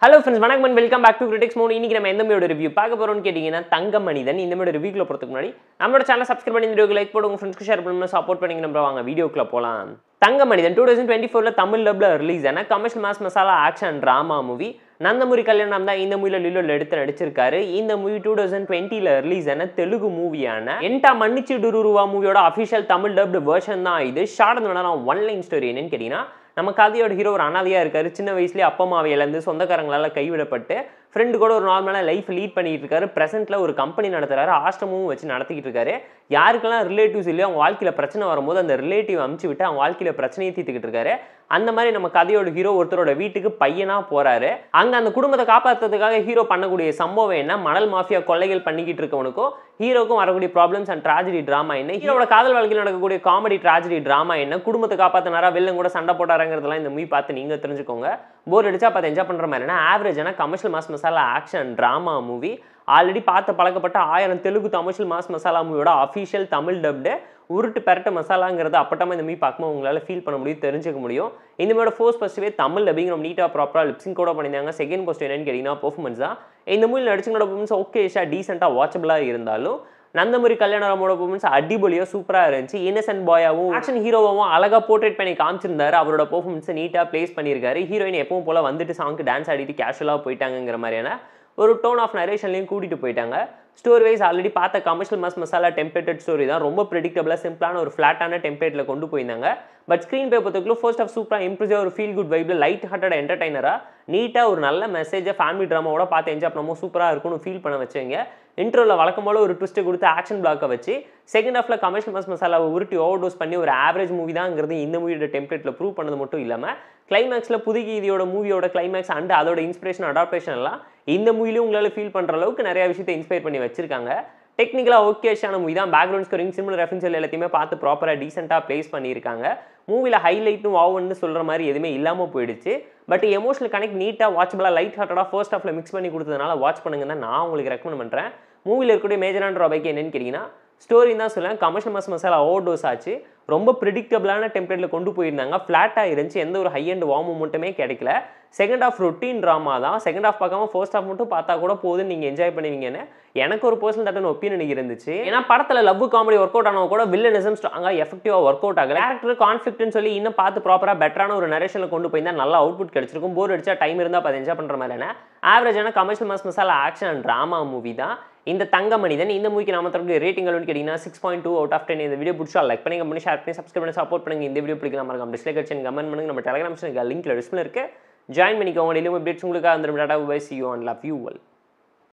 Hello friends, வணக்கம் and welcome back to Critics Mode. இன்னைக்கு நம்ம எந்த மூவியோட ரிவ்யூ பார்க்க போறோம்னு கேட்டிங்கன்னா தங்க மனிதன். இந்த மூவியோட ரிவ்யூக்குள்ள போறதுக்கு முன்னாடி நம்மளோட சேனலை சப்ஸ்கிரைப் பண்ணி இந்த வீடியோக்கு லைக் போடுங்க, ஃப்ரெண்ட்ஸ்க்கு ஷேர் பண்ணுங்க, சப்போர்ட் பண்ணுங்க. நம்ம வாங்க வீடியோக்குள்ள போலாம். தங்க மனிதன் 2024ல தமிழ் டப்ல ரிலீஸ் ஆன commercial mass masala action drama movie. Nandamuri கல்யாணம் தான் இந்த மூவில லியோல எடுத்து நடிச்சிருக்காரு. இந்த மூவி 2020ல ரிலீஸ் ஆன தெலுங்கு மூவியான என்டா மன்னிச்சு டுருருவா மூவியோட அஃபிஷியல் தமிழ் டப்டு வெர்ஷன் தான் இது. ஷார்ட் ஒன் லைன் ஸ்டோரி என்னன்னு கேட்டீங்கன்னா, நம்ம கதையோட ஹீரோ ஒரு அனாதையா இருக்காரு. சின்ன வயசுலேயே அப்பா அம்மாவை இழந்து சொந்தக்காரங்களால கைவிடப்பட்டு ஃப்ரெண்டு கூட ஒரு நார்மலான லைஃப் லீட் பண்ணிட்டு இருக்காரு. ப்ரெசென்ட்ல ஒரு கம்பெனி நடத்துறாரு, ஆஷ்டமும் வச்சு நடத்திக்கிட்டு இருக்காரு. யாருக்கெல்லாம் ரிலேட்டிவ்ஸ் இல்லையோ அவங்க வாழ்க்கையில பிரச்சனை வரும்போது அந்த ரிலேட்டிவ் அமுச்சு விட்டு அவங்க வாழ்க்கையில பிரச்சனையை தீர்த்துக்கிட்டு இருக்காரு. அந்த மாதிரி நம்ம கதையோட ஹீரோ ஒருத்தரோட வீட்டுக்கு பையனா போறாரு. அங்க அந்த குடும்பத்தை காப்பாற்றுறதுக்காக ஹீரோ பண்ணக்கூடிய சம்பவம் என்ன, மணல் மாஃபியா கொள்ளைகள் பண்ணிக்கிட்டு இருக்கவனுக்கும் ஹீரோக்கும் வரக்கூடிய ப்ராப்ளம்ஸ் அண்ட் ட்ராஜடி டிராமா என்ன, ஹீரோட காதல் வாழ்க்கையில் நடக்கக்கூடிய காமெடி ட்ராஜடி டிராமா என்ன, குடும்பத்தை காப்பாத்தினாரா வில்லன் கூட சண்டை போட்டாருங்கிறதெல்லாம் இந்த மூவி பார்த்து நீங்க தெரிஞ்சுக்கோங்க. போர் அடிச்சா பார்த்து என்ஜாய் பண்ற மாதிரினா ஆவரேஜான commercial mass masala action drama movie. Already பார்த்து பழக்கப்பட்ட 1000 தெலுங்கு கமர்ஷியல் மாஸ் மசாலா மூவியோட அஃபிஷியல் தமிழ் டப்டு உருட்டு பெரட்டு மசாலாங்கிறது அப்பட்டமா இந்த மூவி பார்க்கும்போது உங்களால் ஃபீல் பண்ண முடியும், தெரிஞ்சுக்க முடியும். இந்த மூவியோட ஃபர்ஸ்ட் ஃபர்ஸ்ட்வே தமிழ் டப்பிங் ரொம்ப நீட்டாக ப்ராப்பராக லிப்ஸிங் கூட பண்ணியிருந்தாங்க. செகண்ட் ஃபர்ஸ்ட் என்னன்னு கேட்டிங்கன்னா பெர்ஃபார்மன்ஸ் தான். இந்த மூவியில் நடிச்சுங்களோட பெர்ஃபார்மன்ஸ் ஓகேஷா டீசெண்டாக வாட்சபிளாக இருந்தாலும் நந்தமுரி கல்யாணராமோட பெர்ஃபார்மன்ஸ் அடிபொலியாக சூப்பராக இருந்துச்சு. இன்னசென்ட் பாயாவும் ஆக்ஷன் ஹீரோவாகவும் அழகாக போர்ட்ரேட் பண்ணி காமிச்சிருந்தாரு. அவரோட பெர்ஃபார்மன்ஸை நீட்டாக பிளேஸ் பண்ணியிருக்காரு. ஹீரோயின் எப்பவும் போல வந்துட்டு சாங்க்கு டான்ஸ் ஆடிட்டு கேஷுவலாக போயிட்டாங்கிற மாதிரியான ஒரு டோன் ஆஃப் நரேஷன்லையும் கூட்டிகிட்டு போயிட்டாங்க. ஸ்டோரி வைஸ் ஆல்ரெடி பார்த்த commercial mass masala templated story தான். ரொம்ப ப்ரெடிக்டபிளாக சிம்பிளான ஒரு ஃப்ளாட்டான டெம்ப்ளேட்டில் கொண்டு போயிருந்தாங்க. பட் ஸ்க்ரீன் பே பொறுத்தவரைக்கும் ஃபர்ஸ்ட் ஆஃப் சூப்பராக இம்ப்ரெசிவ், ஒரு ஃபீல் குட் வைப்பில் லைட் ஹார்ட்டட் என்டர்டைனராக நீட்டாக ஒரு நல்ல மெசேஜை ஃபேமிலி ட்ராமாவோட பார்த்து என்ஜாய் பண்ணும்போது சூப்பராக இருக்கும்னு ஃபீல் பண்ண வச்சுங்க. இன்ட்ரோவில் வழக்கம் போல ஒரு ட்விஸ்ட்டை கொடுத்து ஆக்ஷன் பிளாக்கை வச்சு செகண்ட் ஹாஃபில் கமர்ஷியல் மாஸ் மசாலாவை உருட்டி ஓவர் டோஸ் பண்ணி ஒரு ஆவரேஜ் மூவி தாங்கிறது இந்த மூவியோட டெம்ப்ளேட்டில் ப்ரூவ் பண்ணது மட்டும் இல்லாமல் கிளைமேக்ஸில் புதுகீதியோட மூவியோட கிளைமேக்ஸ் அண்ட் அதோட இன்ஸ்பிரேஷன் அடாப்டேஷன் எல்லாம் இந்த மூவிலையும் உங்களால் ஃபீல் பண்ணுற அளவுக்கு நிறைய விஷயத்தை இன்ஸ்பயர் பண்ணி வச்சிருக்காங்க. டெக்னிக்கலாக ஓகேஷான மூவி தான். பேக்ரவுண்ட் ஸ்கோரிங், சிமிலர் ரெஃபரன்ஸ் எல்லாத்தையுமே பார்த்து ப்ராப்பராக டீசெண்டாக பிளேஸ் பண்ணியிருக்காங்க. மூவியில் ஹைலைட்டும் வாவுன்னு சொல்கிற மாதிரி எதுவுமே இல்லாமல் போயிடுச்சு. பட் எமோஷனல் கனெக்ட் நீட்டாக வாட்சபிளாக லைட் ஹார்ட்டடாக ஃபர்ஸ்ட் ஹாஃபில் மிக்ஸ் பண்ணி கொடுத்ததுனால வாட்ச் பண்ணுங்க தான் நான் உங்களுக்கு ரெக்கமெண்ட் பண்ணுறேன். மூவியில் இருக்கக்கூடிய மேஜரான ட்ராபேக் என்னன்னு கேட்டிங்கன்னா ஸ்டோரி தான் சொல்லுவேன். Commercial mass masala over dose ஆச்சு. ரொம்ப ப்ரிடிக்டபிளான டெம்ப்ளேட்டில் கொண்டு போயிருந்தாங்க. ஃப்ளாட்டாக இருந்துச்சு, எந்த ஒரு ஹை அண்ட் வார்ம் மூமெண்ட்டுமே கிடைக்கல. செகண்ட் ஆஃப் ரொட்டீன் ட்ராமா தான். செகண்ட் ஆஃப் பார்க்காம ஃபர்ஸ்ட் ஆஃப் மட்டும் பார்த்தா கூட போதும், நீங்கள் என்ஜாய் பண்ணுவீங்கன்னு எனக்கு ஒரு பர்சனல் தட்டன் ஒப்பீனியன் இருந்துச்சு. ஏன்னா படத்தில் லவ் காமெடி ஒர்க் அவுட் ஆனால் கூட வில்லனிசம் ஸ்ட்ராங்காக எஃபெக்டிவாக ஒர்க் அவுட் ஆகல. கேரக்டர் கான்ஃப்ளிக்ட்னு சொல்லி இன்னும் பார்த்து ப்ராப்பராக பெட்டரான ஒரு நரேஷனில் கொண்டு போயிருந்தா நல்லா அவுட்புட் கிடைச்சிருக்கும். போர் அடிச்சா டைம் இருந்தால் பார்த்து என்ஜாய் பண்ணுற மாதிரியான ஆவரேஜான commercial mass masala action and drama movie தான் இந்த தங்க மனிதன். இந்த மூவிக்கு நாம தரக்கூடிய ரேட்டிங் கேட்டிங்கன்னா 6.2 அவுட் ஆஃப் 10. இந்த வீடியோ பிடிச்சா லைக் பண்ணி, கமெண்ட் பண்ணி, ஷேர் பண்ணி, சப்ஸ்கிரைப் பண்ணி சப்போர்ட் பண்ணுங்க. இந்த வீடியோ பிடிக்கலாம் மறக்காம டிஸ்லைக் அடிச்சு கமெண்ட் பண்ணுங்க. நம்ம டெலிகிராம் சேனல் லிங்க்ல டிஸ்பிளே இருக்கு, ஜாயின் பண்ணிக்கோங்க. டெய்லியும் அப்டேட்ஸ் உங்களுக்காக வந்துடும். Tata bye, see you and love you all.